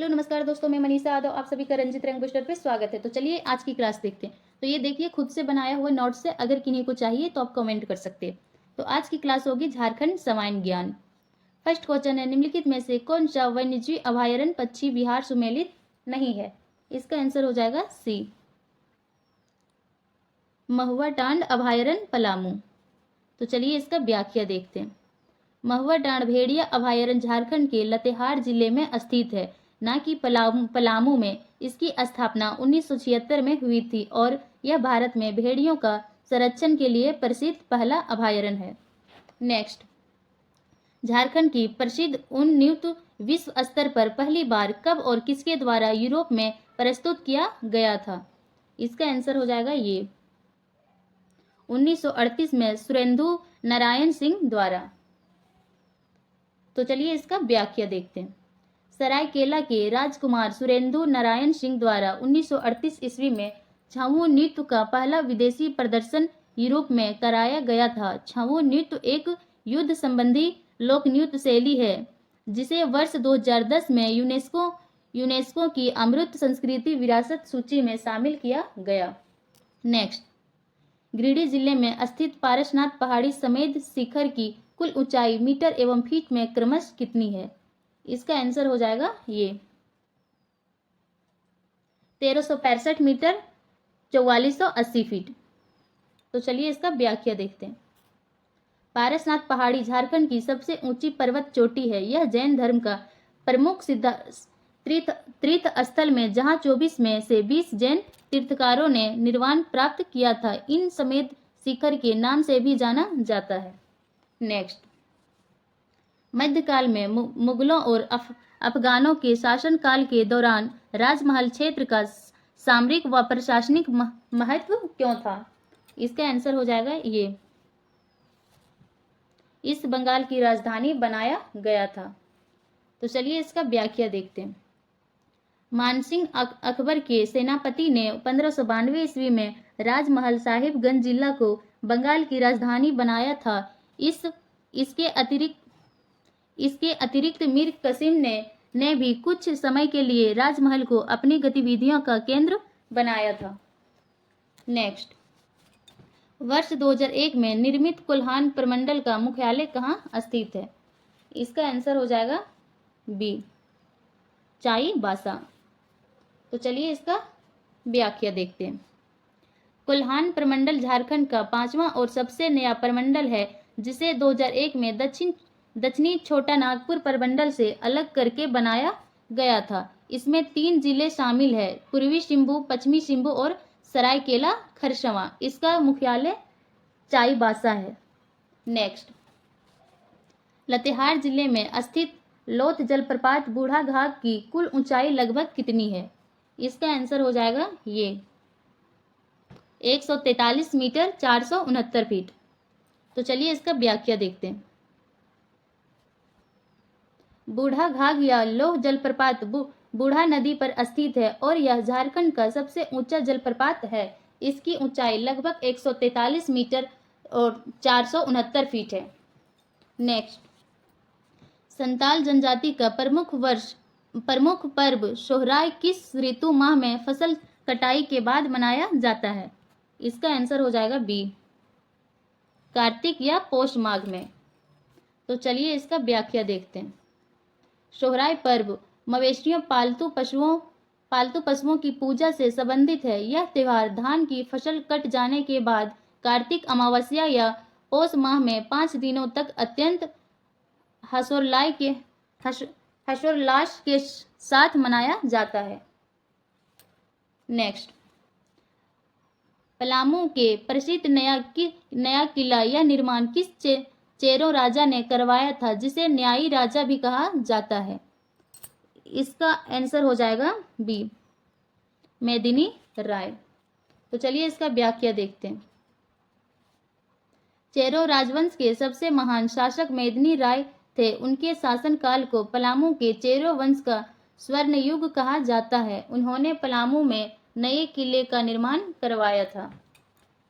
Hello नमस्कार दोस्तों, मैं मनीषा यादव आप सभी का रंजित रंग बूस्टर पे स्वागत है। तो चलिए आज की क्लास देखते हैं। तो ये देखिए खुद से बनाया हुआ नोट्स है, अगर किन्हीं को चाहिए तो आप कमेंट कर सकते हैं। तो आज की क्लास होगी झारखंड सवाइन ज्ञान। फर्स्ट क्वेश्चन है, निम्नलिखित में से कौन सा वन्यजीव अभयारण्य पक्षी विहार सुमेलित नहीं है? इसका आंसर हो जाएगा सी, महुआ टांड अभयारण्य पलामू। तो चलिए इसका व्याख्या देखते हैं। महुआ टांड भेड़िया अभयारण्य झारखंड के लातेहार जिले में स्थित है, न कि पलामू में। इसकी स्थापना 1976 में हुई थी और यह भारत में भेड़ियों का संरक्षण के लिए प्रसिद्ध पहला अभयारण्य है। नेक्स्ट, झारखंड की प्रसिद्ध ऊन नृत्य विश्व स्तर पर पहली बार कब और किसके द्वारा यूरोप में प्रस्तुत किया गया था? इसका आंसर हो जाएगा ये 1938 में सुरेंदु नारायण सिंह द्वारा। तो चलिए इसका व्याख्या देखते हैं। सरायकेला के राजकुमार सुरेंदु नारायण सिंह द्वारा 1938 ईस्वी में छाऊ नृत्य का पहला विदेशी प्रदर्शन यूरोप में कराया गया था। छाऊ नृत्य एक युद्ध संबंधी लोक नृत्य शैली है जिसे वर्ष 2010 में यूनेस्को की अमृत संस्कृति विरासत सूची में शामिल किया गया। नेक्स्ट, गिरिडीह जिले में स्थित पारसनाथ पहाड़ी समेत शिखर की कुल ऊंचाई मीटर एवं फीट में क्रमशः कितनी है? इसका आंसर हो जाएगा ये 1365 मीटर 4480 फीट। तो चलिए इसका व्याख्या देखते हैं। पारसनाथ पहाड़ी झारखंड की सबसे ऊंची पर्वत चोटी है। यह जैन धर्म का प्रमुख तीर्थ स्थल में जहां 24 में से 20 जैन तीर्थकारों ने निर्वाण प्राप्त किया था। इन समेत शिखर के नाम से भी जाना जाता है। नेक्स्ट, मध्यकाल में मुगलों और अफगानों के शासनकाल के दौरान राजमहल क्षेत्र का सामरिक व प्रशासनिक महत्व क्यों था? इसका आंसर हो जाएगा ये इस बंगाल की राजधानी बनाया गया था। तो चलिए इसका व्याख्या देखते हैं। मानसिंह अकबर के सेनापति ने 1592 ईस्वी में राजमहल साहिबगंज जिला को बंगाल की राजधानी बनाया था। इसके अतिरिक्त मीर कासिम ने भी कुछ समय के लिए राजमहल को अपनी गतिविधियों का केंद्र बनाया था। नेक्स्ट, वर्ष 2001 में निर्मित कोल्हान प्रमंडल का मुख्यालय कहाँ स्थित है? इसका आंसर हो जाएगा बी, चाईबासा। तो चलिए इसका व्याख्या देखते हैं। कोल्हान प्रमंडल झारखंड का 5वां और सबसे नया प्रमंडल है जिसे 2001 में दक्षिणी छोटा नागपुर प्रमंडल से अलग करके बनाया गया था। इसमें 3 जिले शामिल है, पूर्वी सिंहभूम, पश्चिमी सिंहभूम और सरायकेला खरसावां। इसका मुख्यालय चाईबासा है। नेक्स्ट, लातेहार जिले में स्थित लोथ जलप्रपात बूढ़ा घाघ की कुल ऊंचाई लगभग कितनी है? इसका आंसर हो जाएगा ये 143 मीटर 469 फीट। तो चलिए इसका व्याख्या देखते हैं। बूढ़ा घाघ या लोह जलप्रपात बूढ़ा नदी पर स्थित है और यह झारखंड का सबसे ऊंचा जलप्रपात है। इसकी ऊंचाई लगभग 143 मीटर और 469 फीट है। नेक्स्ट, संताल जनजाति का प्रमुख पर्व सोहराय किस ऋतु माह में फसल कटाई के बाद मनाया जाता है? इसका आंसर हो जाएगा बी, कार्तिक या पौष माघ में। तो चलिए इसका व्याख्या देखते हैं। सोहराय पर्व मवेशियों पालतू पशुओं की पूजा से संबंधित है। यह त्योहार धान की फसल कट जाने के बाद कार्तिक अमावस्या या पौष माह में 5 दिनों तक अत्यंत हर्षोल्लास के साथ मनाया जाता है। नेक्स्ट, पलामू के प्रसिद्ध नया किला यह निर्माण किस चेरों राजा ने करवाया था जिसे न्यायी राजा भी कहा जाता है? इसका आंसर हो जाएगा बी, मेदिनी राय। तो चलिए इसका व्याख्या देखते हैं। चेरो राजवंश के सबसे महान शासक मेदिनी राय थे। उनके शासनकाल को पलामू के चेरो वंश का स्वर्ण युग कहा जाता है। उन्होंने पलामू में नए किले का निर्माण करवाया था।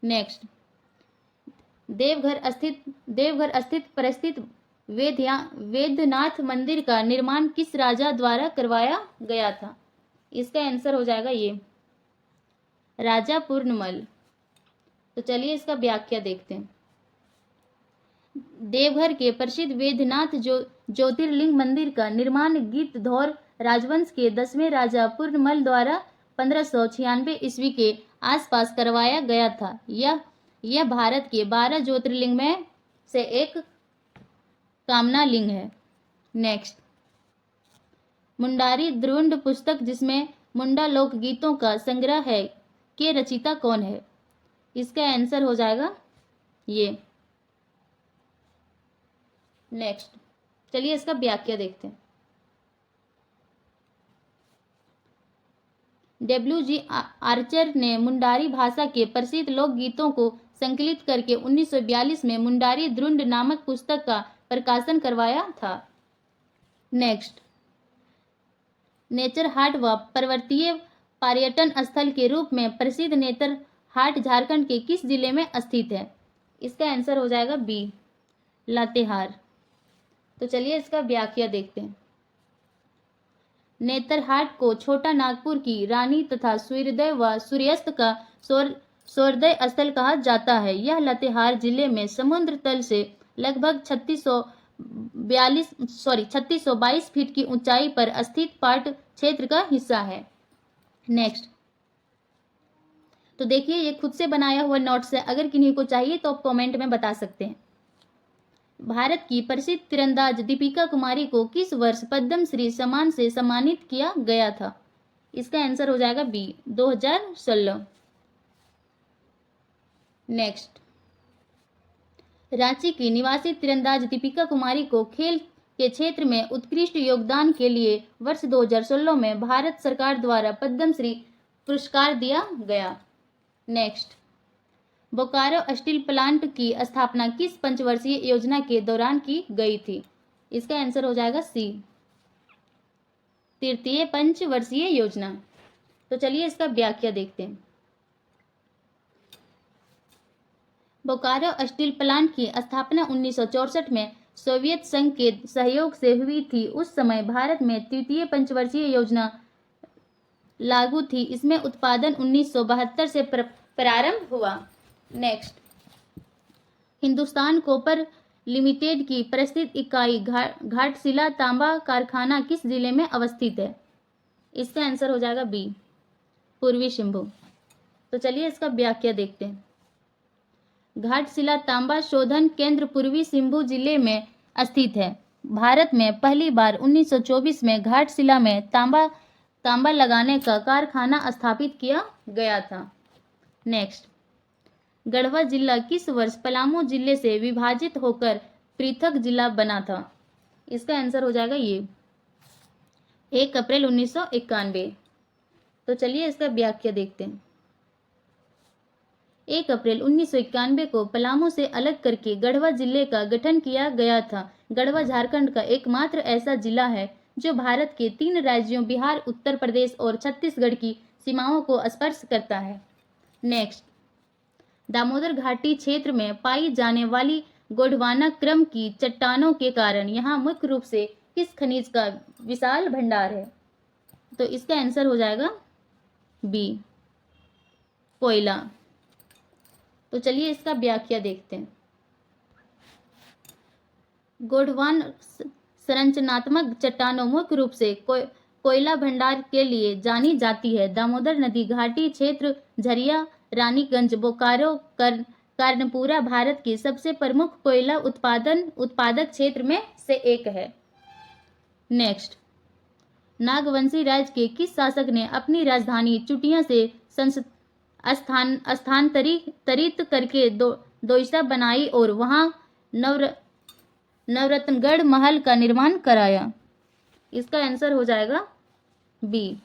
नेक्स्ट, देवघर स्थित प्रसिद्ध वेद्यनाथ मंदिर का निर्माण किस राजा द्वारा करवाया गया था? इसका आंसर हो जाएगा ये राजा पूर्णमल। तो चलिए इसका व्याख्या देखते हैं। देवघर के प्रसिद्ध वेद्यनाथ ज्योतिर्लिंग मंदिर का निर्माण गिद्धौर राजवंश के 10वें राजा पूर्णमल द्वारा 1596 ईस्वी के आसपास करवाया गया था। यह भारत के 12 ज्योतिर्लिंग में से एक कामना लिंग है। नेक्स्ट, मुंडारी द्रुंड पुस्तक जिसमें मुंडा लोकगीतों का संग्रह है के रचयिता कौन है? इसका आंसर हो जाएगा ये। नेक्स्ट, चलिए इसका व्याख्या देखते हैं। डब्ल्यू.जी. आर्चर ने मुंडारी भाषा के प्रसिद्ध लोकगीतों को संकलित करके 1942 में मुंडारी द्रुंड नामक पुस्तक का प्रकाशन करवाया था। नेक्स्ट, नेचर हाट व पर्वतीय पर्यटन स्थल के रूप में प्रसिद्ध नेतर हाट झारखंड के किस जिले में स्थित है? इसका आंसर हो जाएगा बी, लातेहार। तो चलिए इसका व्याख्या देखते हैं। नेतरहाट को छोटा नागपुर की रानी तथा सूर्योदय व सूर्यास्त का सूर्योदय स्थल कहा जाता है। यह लातेहार जिले में समुद्र तल से लगभग 3622 फीट की ऊंचाई पर स्थित पाट क्षेत्र का हिस्सा है। नेक्स्ट, तो देखिए ये खुद से बनाया हुआ नोट्स है, अगर किन्हीं को चाहिए तो आप कमेंट में बता सकते हैं। भारत की प्रसिद्ध तीरंदाज दीपिका कुमारी को किस वर्ष पद्मश्री सम्मान से सम्मानित किया गया था? इसका आंसर हो जाएगा बी, 2016। नेक्स्ट, रांची की निवासी तीरंदाज दीपिका कुमारी को खेल के क्षेत्र में उत्कृष्ट योगदान के लिए वर्ष 2016 में भारत सरकार द्वारा पद्मश्री पुरस्कार दिया गया। नेक्स्ट, बोकारो स्टील प्लांट की स्थापना किस पंचवर्षीय योजना के दौरान की गई थी? इसका आंसर हो जाएगा सी, तृतीय पंचवर्षीय योजना। तो चलिए इसका व्याख्या देखते हैं। बोकारो स्टील प्लांट की स्थापना 1964 में सोवियत संघ के सहयोग से हुई थी। उस समय भारत में तृतीय पंचवर्षीय योजना लागू थी। इसमें उत्पादन 1972 से प्रारंभ हुआ। नेक्स्ट, हिंदुस्तान कॉपर लिमिटेड की प्रसिद्ध इकाई घाटशिला तांबा कारखाना किस जिले में अवस्थित है? इसका आंसर हो जाएगा बी, पूर्वी सिंहभूम। तो चलिए इसका व्याख्या देखते हैं। घाटशिला तांबा शोधन केंद्र पूर्वी सिंहभूम जिले में स्थित है। भारत में पहली बार 1924 में घाटशिला में तांबा लगाने का कारखाना स्थापित किया गया था। नेक्स्ट, गढ़वा जिला किस वर्ष पलामू जिले से विभाजित होकर पृथक जिला बना था? इसका आंसर हो जाएगा ये 1 अप्रैल 1991। तो चलिए इसका व्याख्या देखते हैं। 1 अप्रैल 1991 को पलामू से अलग करके गढ़वा जिले का गठन किया गया था। गढ़वा झारखंड का एकमात्र ऐसा जिला है जो भारत के 3 राज्यों बिहार, उत्तर प्रदेश और छत्तीसगढ़ की सीमाओं को स्पर्श करता है। नेक्स्ट, दामोदर घाटी क्षेत्र में पाई जाने वाली गोंडवाना क्रम की चट्टानों के कारण यहाँ मुख्य रूप से किस खनिज का विशाल भंडार है? तो इसका आंसर हो जाएगा बी, कोयला। तो चलिए इसका व्याख्या देखते हैं। गोंडवाना संरचनात्मक चट्टानों मुख्य रूप से कोयला भंडार के लिए जानी जाती है। दामोदर नदी घाटी क्षेत्र झरिया, रानीगंज, बोकारो, कर्णपुरा भारत के सबसे प्रमुख कोयला उत्पादक क्षेत्र में से एक है। नेक्स्ट, नागवंशी राज्य के किस शासक ने अपनी राजधानी चुटिया से स्थानांतरित करके दोईसा बनाई और वहां नवरत्नगढ़ महल का निर्माण कराया? इसका आंसर हो जाएगा बी,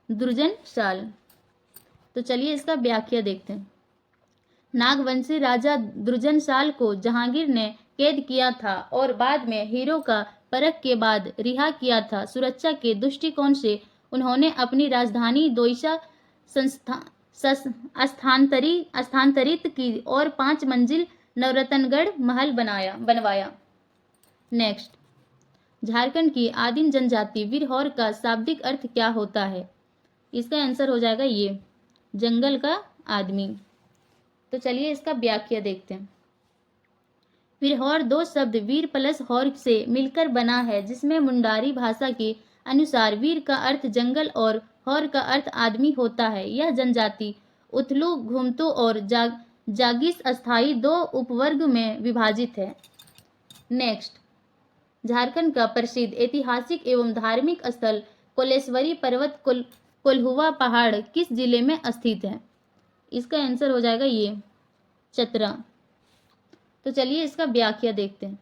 दुर्जनशाल। तो चलिए इसका व्याख्या देखते हैं। नागवंशी राजा दुर्जनशाल को जहांगीर ने कैद किया था और बाद में हीरो का परख के बाद रिहा किया था। सुरक्षा के दृष्टिकोण से उन्होंने अपनी राजधानी दोईसा स्थानांतरित की और 5 मंजिल नवरत्नगढ़ महल बनवाया। नेक्स्ट, झारखंड की आदिम जनजाति वीरहौर का शाब्दिक अर्थ क्या होता है? इसका आंसर हो जाएगा ये, जंगल का आदमी। तो चलिए इसका व्याख्या देखते हैं। वीरहौर दो शब्द वीर प्लस हौर से मिलकर बना है, जिसमें मुंडारी भाषा के अनुसार वीर का अर्थ जंगल और हौर का अर्थ आदमी होता है। यह जनजाति उथलू, घुमतू और जागीस अस्थाई दो उपवर्ग में विभाजित है। नेक्स्ट, झारखंड का प्रसिद्ध ऐतिहासिक एवं धार्मिक स्थल कोलेश्वरी पर्वत कोल्हुआ पहाड़ किस जिले में स्थित है? इसका आंसर हो जाएगा ये, चतरा। तो चलिए इसका व्याख्या देखते हैं।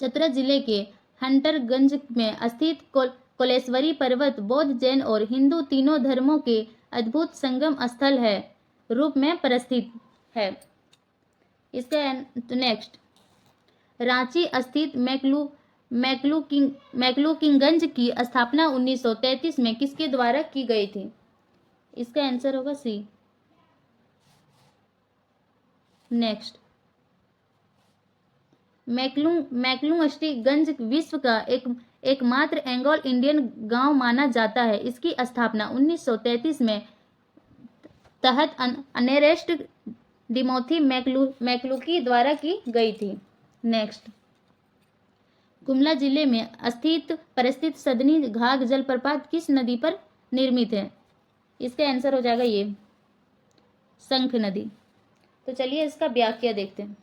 चतरा जिले के हंटरगंज में स्थित कोलेश्वरी पर्वत बौद्ध, जैन और हिंदू तीनों धर्मों के अद्भुत संगम स्थल है रूप में परिस्थित है। इसका नेक्स्ट, रांची स्थित मैक्लूकिंगगंज की स्थापना 1933 में किसके द्वारा की गई थी? इसका आंसर होगा सी। नेक्स्ट, मैक्लूस्टीगंज विश्व का एकमात्र एंग्लो इंडियन गांव माना जाता है। इसकी स्थापना 1933 में तहत अनेरेस्ट डिमोथी मैक्लूकी द्वारा की गई थी। नेक्स्ट, गुमला जिले में परिस्थित सदनी घाघ जलप्रपात किस नदी पर निर्मित है? इसका आंसर हो जाएगा ये, शंख नदी। तो चलिए इसका व्याख्या देखते हैं।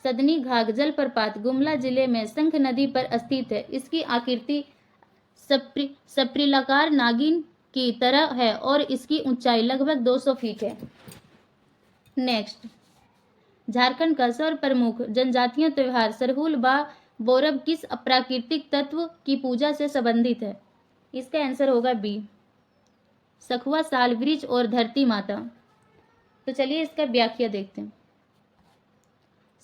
सदनी घाघ जलप्रपात गुमला जिले में शंख नदी पर स्थित है। इसकी आकृति सप्रिलाकार नागिन की तरह है और इसकी ऊंचाई लगभग 200 फीट है। नेक्स्ट, झारखंड का सर्वप्रमुख जनजातीय त्योहार सरहुल बा बोरब किस प्राकृतिक तत्व की पूजा से संबंधित है? इसका आंसर होगा बी, सखुआ, साल, वृक्ष और धरती माता। तो चलिए इसका व्याख्या देखते हैं।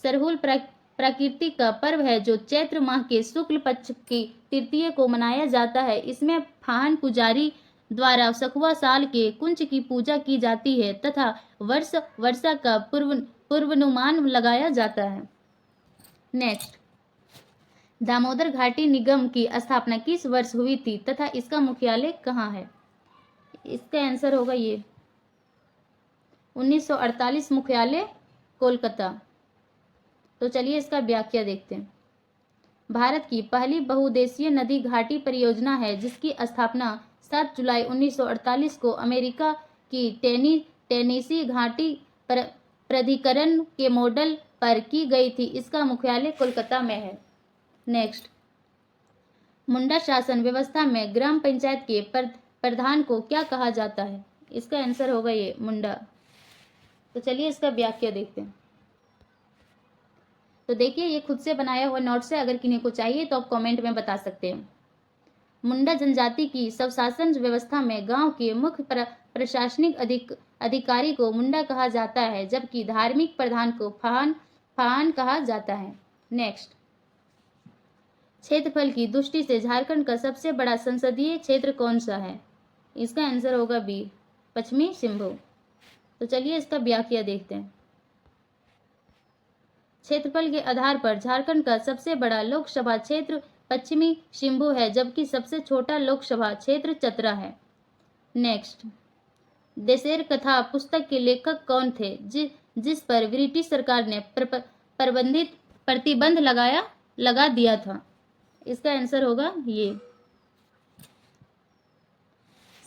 सरहुल प्रकृति का पर्व है जो चैत्र माह के शुक्ल पक्ष की तृतीया को मनाया जाता है। इसमें फाहन पुजारी द्वारा सखुआ साल के कुंज की पूजा की जाती है तथा वर्षा का पूर्वानुमान लगाया जाता है। नेक्स्ट, दामोदर घाटी निगम की स्थापना किस वर्ष हुई थी तथा इसका मुख्यालय कहाँ है? इसका आंसर होगा ये, 1948, मुख्यालय कोलकाता। तो चलिए इसका व्याख्या देखते हैं। भारत की पहली बहुउद्देशीय नदी घाटी परियोजना है जिसकी स्थापना 7 जुलाई 1948 को अमेरिका की टेनेसी घाटी प्राधिकरण के मॉडल पर की गई थी। इसका मुख्यालय कोलकाता में है। नेक्स्ट, मुंडा शासन व्यवस्था में ग्राम पंचायत के प्रधान को क्या कहा जाता है? इसका आंसर होगा ये, मुंडा। तो चलिए इसका व्याख्या देखते हैं। तो देखिए ये खुद से बनाया हुआ नोट्स है, अगर किन्हीं को चाहिए तो आप कमेंट में बता सकते हैं। मुंडा जनजाति की स्वशासन व्यवस्था में गांव के मुख्य प्रशासनिक अधिकारी को मुंडा कहा जाता है, जबकि धार्मिक प्रधान को फाहन कहा जाता है। नेक्स्ट, क्षेत्रफल की दृष्टि से झारखंड का सबसे बड़ा संसदीय क्षेत्र कौन सा है? इसका आंसर होगा बी, पश्चिमी सिंहभूम। तो चलिए इसका व्याख्या देखते हैं। क्षेत्रफल के आधार पर झारखंड का सबसे बड़ा लोकसभा क्षेत्र पश्चिमी सिंहभू है, जबकि सबसे छोटा लोकसभा क्षेत्र चतरा है। नेक्स्ट, देशेर कथा पुस्तक के लेखक कौन थे जिस पर ब्रिटिश सरकार ने प्रतिबंध लगा दिया था? इसका आंसर होगा ये,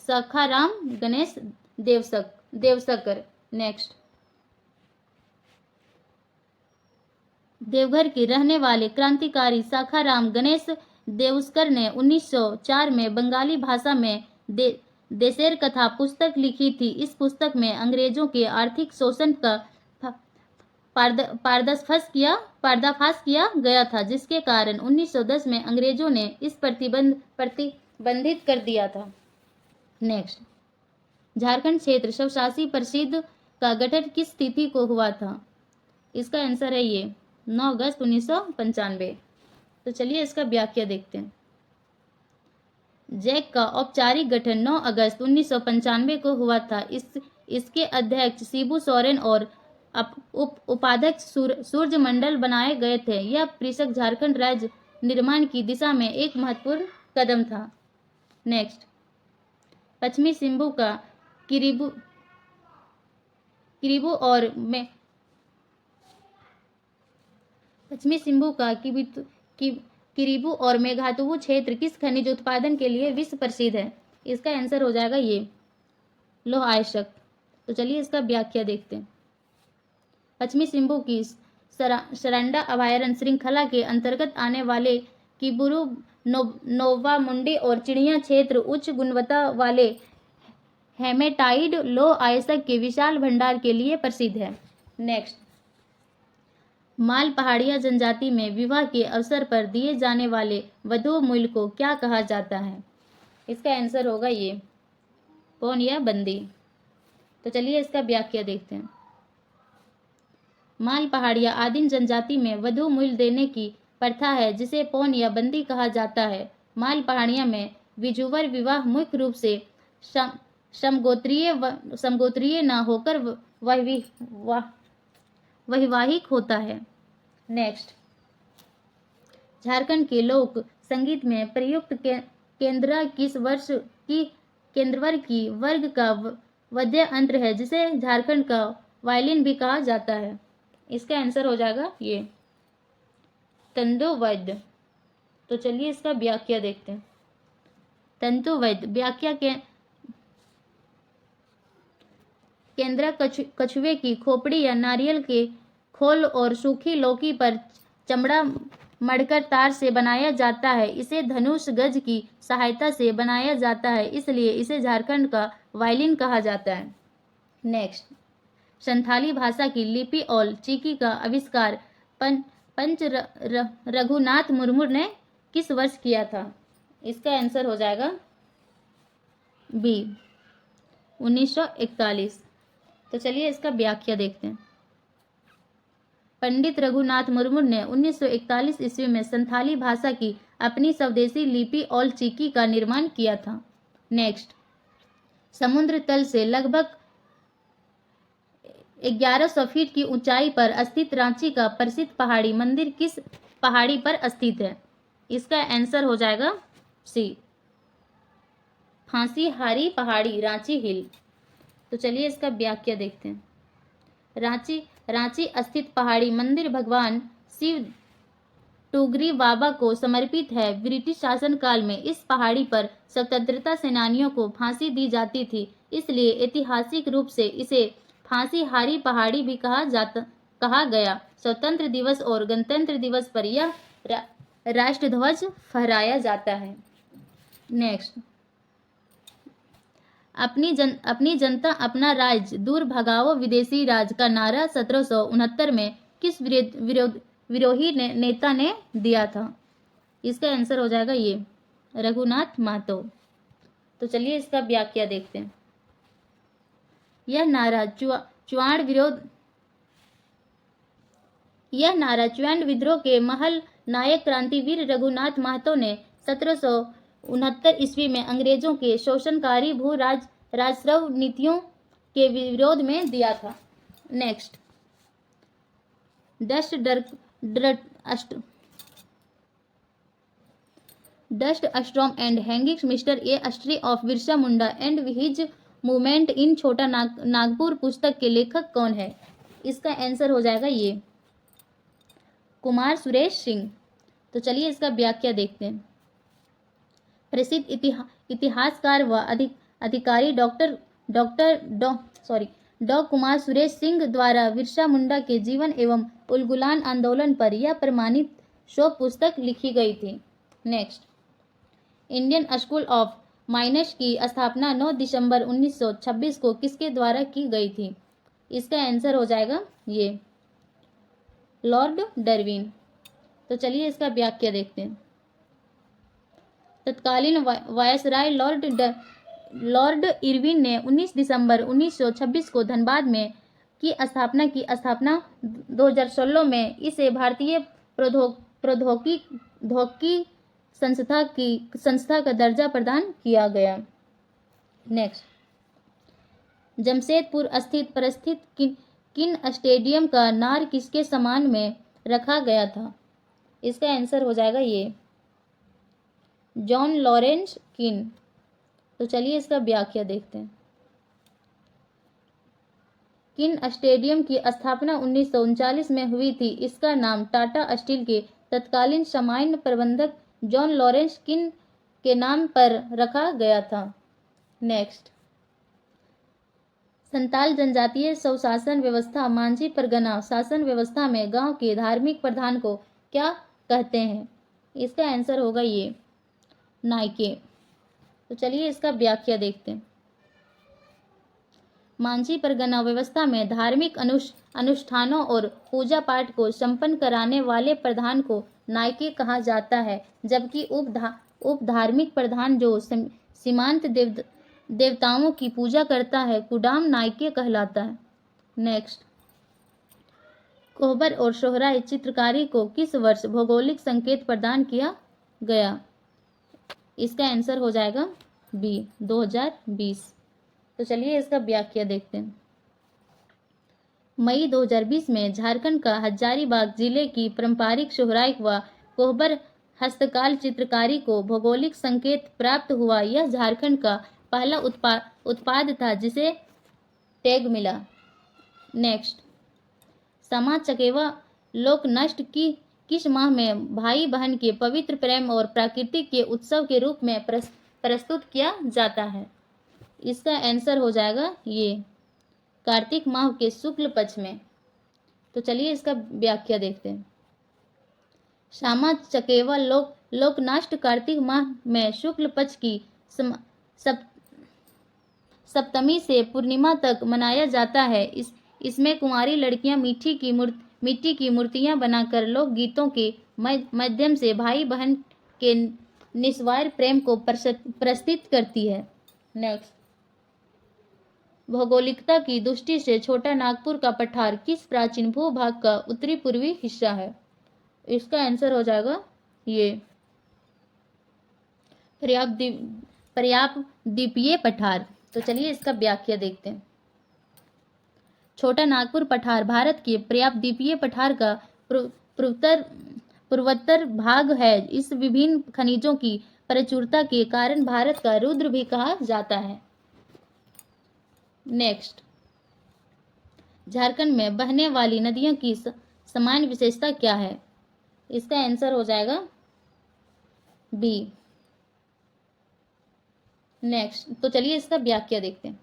सखाराम गणेश देवसकर। नेक्स्ट, देवघर के रहने वाले क्रांतिकारी सखाराम गणेश देवसकर ने 1904 में बंगाली भाषा में देशेर कथा पुस्तक लिखी थी। इस पुस्तक में अंग्रेजों के आर्थिक शोषण का पर्दाफाश किया गया था, जिसके कारण 1910 में अंग्रेजों ने इस प्रतिबंधित कर दिया था। नेक्स्ट, झारखंड क्षेत्र स्वशासी परिषद का गठन किस तिथि को हुआ था? इसका आंसर है ये, 9 अगस्त 1995। तो चलिए इसका व्याख्या देखते हैं। जैक का औपचारिक गठन 9 अगस्त 1995 को हुआ था। इसके अध्यक्ष शिबू सोरेन और उप उपाध्यक्ष सूर्य मंडल बनाए गए थे। यह परिषद झारखंड राज्य निर्माण की दिशा में एक महत्वपूर्ण कदम था। नेक्स्ट, पश्चिमी सिंहभूम का किरीबू किरीबू और में पश्चिमी सिंहभूम का किरीबू और मेघातुबू क्षेत्र किस खनिज उत्पादन के लिए विश्व प्रसिद्ध है? इसका आंसर हो जाएगा ये लौह अयस्क। तो चलिए इसका व्याख्या देखते हैं। पश्चिमी सिंहभूम की सरंडा अभयारण्य श्रृंखला के अंतर्गत आने वाले किबुरु, नोवामुंडी और चिड़िया क्षेत्र उच्च गुणवत्ता वाले हेमेटाइट लौह अयस्क के विशाल भंडार के लिए प्रसिद्ध है। नेक्स्ट, माल पहाड़िया जनजाति में विवाह के अवसर पर दिए जाने वाले वधू मूल्य को क्या कहा जाता है? इसका आंसर होगा ये पौन या बंदी। तो चलिए इसका व्याख्या देखते हैं। माल पहाड़िया आदिम जनजाति में वधू मूल्य देने की प्रथा है जिसे पौन या बंदी कहा जाता है। माल पहाड़िया में विजुवर विवाह मुख्य रूप से समगोत्रीय न होकर वैवाहिक होता है। नेक्स्ट, झारखंड के लोक संगीत में प्रयुक्त केंद्रवर की वर्ग का वाद्य यंत्र है जिसे झारखंड का वायलिन भी कहा जाता है। इसका आंसर हो जाएगा ये तंतुवाद्य। तो चलिए इसका व्याख्या देखते हैं। तंतुवाद्य व्याख्या के केंद्र कछुए की खोपड़ी या नारियल के खोल और सूखी लौकी पर चमड़ा मढ़कर तार से बनाया जाता है। इसे धनुष गज की सहायता से बनाया जाता है, इसलिए इसे झारखंड का वायलिन कहा जाता है। नेक्स्ट, संथाली भाषा की लिपि और चिकी का आविष्कार पंच रघुनाथ मुर्मू ने किस वर्ष किया था? इसका आंसर हो जाएगा बी 1941। तो चलिए इसका व्याख्या देखते हैं। पंडित रघुनाथ मुर्मू ने 1941 ईस्वी में संथाली भाषा की अपनी स्वदेशी लिपि और चिकी का निर्माण किया था। नेक्स्ट, समुद्र तल से लगभग 1100 फीट की ऊंचाई पर स्थित रांची का प्रसिद्ध पहाड़ी मंदिर किस पहाड़ी पर स्थित है? इसका आंसर हो जाएगा सी फांसी हारी पहाड़ी, रांची हिल। तो चलिए इसका व्याख्या देखते हैं। रांची स्थित पहाड़ी मंदिर भगवान शिव टूगरी बाबा को समर्पित है। ब्रिटिश शासनकाल में इस पहाड़ी पर स्वतंत्रता सेनानियों को फांसी दी जाती थी, इसलिए ऐतिहासिक रूप से इसे फांसी हारी पहाड़ी भी कहा गया। स्वतंत्र दिवस और गणतंत्र दिवस पर यह राष्ट्रध्वज फहराया जाता है। नेक्स्ट, अपनी जनता अपना राज्य दूर भगाओ विदेशी राज का नारा 1769 में किस विरोही नेता ने दिया था? इसका आंसर हो जाएगा ये रघुनाथ महतो। तो चलिए इसका व्याख्या देखते हैं। यह नारा चुआंड विद्रोह के महल नायक क्रांतिवीर रघुनाथ महतो ने 1769 ईस्वी में अंग्रेजों के शोषणकारी भू राजस्व नीतियों के विरोध में दिया था। Next, dust storm and hanging mister A history of Birsa Munda and his movement in छोटा नागपुर पुस्तक के लेखक कौन है? इसका आंसर हो जाएगा ये कुमार सुरेश सिंह। तो चलिए इसका व्याख्या देखते हैं। प्रसिद्ध इतिहासकार व अधिकारी डॉ कुमार सुरेश सिंह द्वारा बिरसा मुंडा के जीवन एवं उलगुलान आंदोलन पर यह प्रमाणित शोध पुस्तक लिखी गई थी। Next, Indian school of minus की स्थापना 9 दिसंबर 1926 को किसके द्वारा की गई थी? इसका आंसर हो जाएगा ये लॉर्ड डार्विन। तो चलिए इसका व्याख्या देखते हैं। तत्कालीन वायसराय लॉर्ड इरविन ने 19 दिसंबर 1926 को धनबाद में की स्थापना 2016 में इसे भारतीय प्रौद्योगिकी संस्था का दर्जा प्रदान किया गया। नेक्स्ट, जमशेदपुर स्थित किन स्टेडियम का नार किसके सम्मान में रखा गया था? इसका आंसर हो जाएगा ये जॉन लॉरेंस किन। तो चलिए इसका व्याख्या देखते हैं। किन स्टेडियम की स्थापना 1939 में हुई थी। इसका नाम टाटा स्टील के तत्कालीन सामान्य प्रबंधक जॉन लॉरेंस किन के नाम पर रखा गया था। नेक्स्ट, संताल जनजातीय स्वशासन व्यवस्था मांझी परगना शासन व्यवस्था में गांव के धार्मिक प्रधान को क्या कहते हैं? इसका आंसर होगा ये नायके। तो चलिए इसका व्याख्या देखते हैं। मांझी परगना व्यवस्था में धार्मिक अनुष्ठानों और पूजा पाठ को संपन्न कराने वाले प्रधान को नायके कहा जाता है, जबकि उप धार्मिक प्रधान जो सीमांत देवताओं की पूजा करता है कुडाम नायके कहलाता है। नेक्स्ट, कोहबर और सोहराय चित्रकारी को किस वर्ष भौगोलिक संकेत प्रदान किया गया? इसका आंसर हो जाएगा बी 2020। तो चलिए इसका व्याख्या देखते हैं। मई 2020 में झारखंड का हजारीबाग जिले की पारंपरिक सोहराय व कोहबर हस्तकाल चित्रकारी को भौगोलिक संकेत प्राप्त हुआ। यह झारखंड का पहला उत्पाद था जिसे टैग मिला। नेक्स्ट, समा चकेवा लोक नष्ट की किस माह में भाई बहन के पवित्र प्रेम और प्रकृति के उत्सव के रूप में प्रस्तुत किया जाता है? इसका आंसर हो जाएगा ये कार्तिक माह के शुक्ल पक्ष में। तो चलिए इसका व्याख्या देखते हैं। श्यामा चकेवा लोकनाष्ट कार्तिक माह में शुक्ल पक्ष की सप्तमी से पूर्णिमा तक मनाया जाता है। इसमें कुंवारी लड़कियां मिट्टी की मूर्तियां बनाकर लोकगीतों के माध्यम से भाई बहन के निस्वार्थ प्रेम को प्रस्तुत करती है। नेक्स्ट, भौगोलिकता की दृष्टि से छोटा नागपुर का पठार किस प्राचीन भूभाग का उत्तरी पूर्वी हिस्सा है? इसका आंसर हो जाएगा ये पर्याप्त द्वीपीय पठार। तो चलिए इसका व्याख्या देखते हैं। छोटा नागपुर पठार भारत के पर्याप्त द्वीपीय पठार का पूर्वोत्तर भाग है। इस विभिन्न खनिजों की प्रचुरता के कारण भारत का रुद्र भी कहा जाता है। नेक्स्ट, झारखंड में बहने वाली नदियों की समान विशेषता क्या है? इसका आंसर हो जाएगा बी। नेक्स्ट, तो चलिए इसका व्याख्या देखते हैं।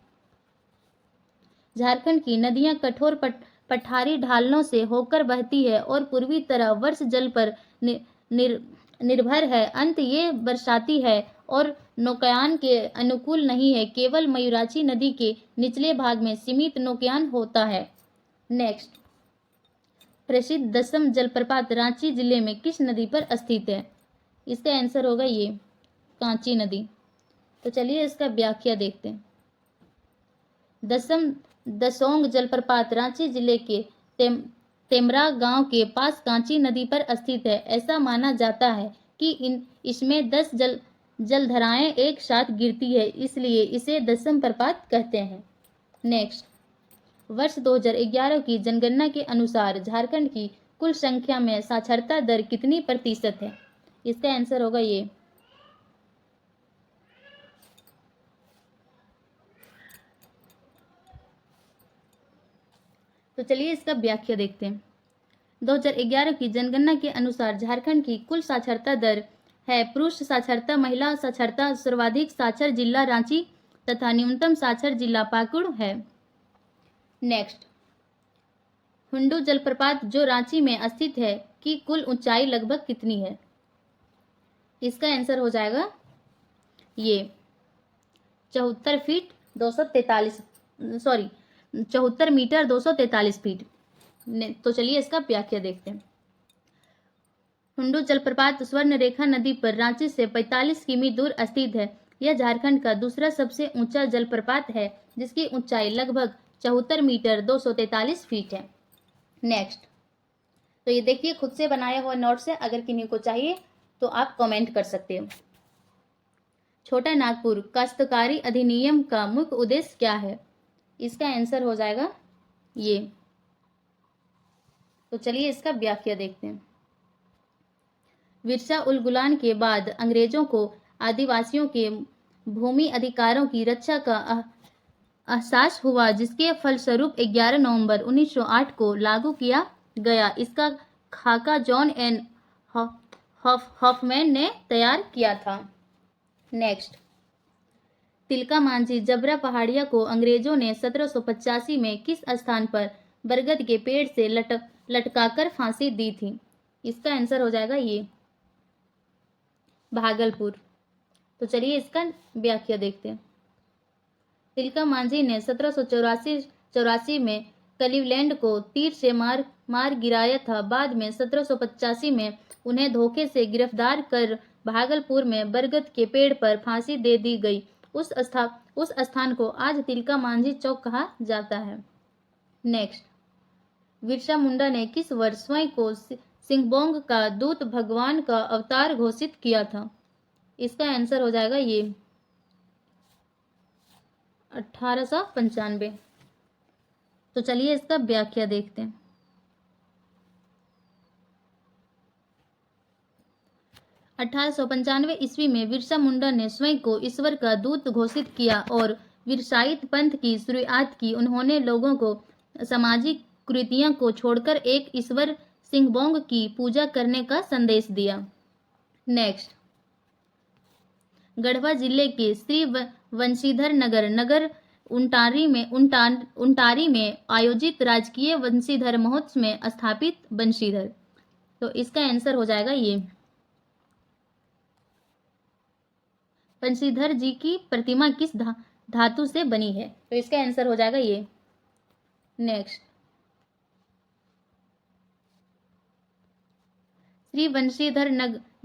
झारखंड की नदियां कठोर पठारी ढालनों से होकर बहती है और पूर्वी तरफ वर्ष जल पर निर्भर है। अंत ये बरसाती है और नौकायन के अनुकूल नहीं है। केवल मयूराक्षी नदी के निचले भाग में सीमित नौकायन होता है। नेक्स्ट, प्रसिद्ध दसम जलप्रपात रांची जिले में किस नदी पर स्थित है? इसका आंसर होगा ये कांची नदी। तो चलिए इसका व्याख्या देखते हैं। दसोंग जलप्रपात रांची जिले के तेमरा गांव के पास कांची नदी पर स्थित है। ऐसा माना जाता है कि इसमें 10 जलधाराएं एक साथ गिरती है, इसलिए इसे दसम प्रपात कहते हैं। नेक्स्ट, वर्ष 2011 की जनगणना के अनुसार झारखंड की कुल संख्या में साक्षरता दर कितनी प्रतिशत है? इसका आंसर होगा ये तो चलिए इसका व्याख्या देखते हैं। 2011 की जनगणना के अनुसार झारखंड की कुल साक्षरता दर है। पुरुष साक्षरता, महिला साक्षरता सर्वाधिक साक्षर जिला रांची तथा न्यूनतम साक्षर जिला पाकुड़ है। नेक्स्ट, हुंडू जलप्रपात जो रांची में स्थित है की कुल ऊंचाई लगभग कितनी है? इसका आंसर हो जाएगा ये 74 मीटर 243 फीट। तो चलिए इसका व्याख्या देखते हैं। हुंडू जलप्रपात स्वर्ण रेखा नदी पर रांची से 45 किमी दूर स्थित है। यह झारखंड का दूसरा सबसे ऊंचा जलप्रपात है, जिसकी ऊंचाई लगभग 74 मीटर 243 फीट है। नेक्स्ट, तो ये देखिए खुद से बनाया हुआ नोट्स है, अगर किन्हीं को चाहिए तो आप कमेंट कर सकते हो। छोटा नागपुर काश्तकारी अधिनियम का मुख्य उद्देश्य क्या है? इसका आंसर हो जाएगा ये तो चलिए इसका व्याख्या देखते हैं। विरसा उल गुलान के बाद अंग्रेजों को आदिवासियों के भूमि अधिकारों की रक्षा का एहसास हुआ, जिसके फलस्वरूप 11 नवंबर 1908 को लागू किया गया। इसका खाका जॉन एन हॉफमैन ने तैयार किया था। नेक्स्ट, तिलका मांझी जबरा पहाड़िया को अंग्रेजों ने 1785 में किस स्थान पर बरगद के पेड़ से लटकाकर फांसी दी थी? इसका आंसर हो जाएगा ये भागलपुर। तो चलिए इसका व्याख्या देखते हैं। तिलका मांझी ने 1784 में क्लीवलैंड को तीर से मार गिराया था। बाद में 1785 में उन्हें धोखे से गिरफ्तार कर भागलपुर में बरगद के पेड़ पर फांसी दे दी गई। उस स्थान को आज तिलका मांझी चौक कहा जाता है। नेक्स्ट, बिरसा मुंडा ने किस वर्ष स्वयं को सिंगबोंग का दूत भगवान का अवतार घोषित किया था? इसका आंसर हो जाएगा ये 1895। तो चलिए इसका व्याख्या देखते हैं। 1895 ईस्वी में बिरसा मुंडा ने स्वयं को ईश्वर का दूत घोषित किया और वीरसाइत पंथ की शुरुआत की। उन्होंने लोगों को सामाजिक कुरीतियों को छोड़कर एक ईश्वर सिंगबोंग की पूजा करने का संदेश दिया। नेक्स्ट, गढ़वा जिले के श्री वंशीधर नगर उंटारी में आयोजित राजकीय वंशीधर महोत्सव में स्थापित वंशीधर। तो इसका आंसर हो जाएगा ये वंशीधर जी की प्रतिमा किस धातु से बनी है? तो इसका आंसर हो जाएगा ये। नेक्स्ट, श्री वंशीधर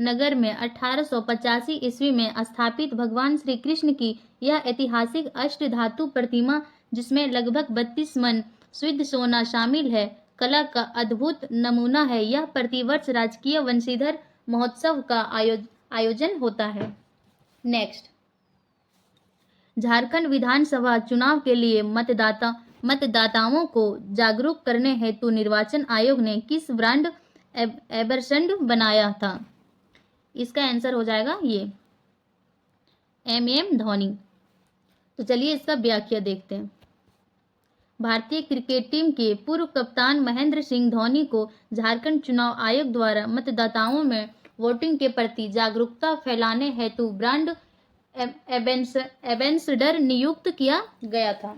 नगर में 1885 ईस्वी में स्थापित भगवान श्री कृष्ण की यह ऐतिहासिक अष्ट धातु प्रतिमा, जिसमें लगभग 32 मन शुद्ध सोना शामिल है, कला का अद्भुत नमूना है। यह प्रतिवर्ष राजकीय वंशीधर महोत्सव का आयोजन होता है। नेक्स्ट, झारखंड विधानसभा चुनाव के लिए मतदाताओं को जागरूक करने हेतु निर्वाचन आयोग ने किस ब्रांड एम्बेसडर बनाया था? इसका आंसर हो जाएगा ये MM धोनी। तो चलिए इसका व्याख्या देखते हैं। भारतीय क्रिकेट टीम के पूर्व कप्तान महेंद्र सिंह धोनी को झारखंड चुनाव आयोग द्वारा मतदाताओं में वोटिंग के प्रति जागरूकता फैलाने हेतु ब्रांड एम्बेसडर नियुक्त किया गया था।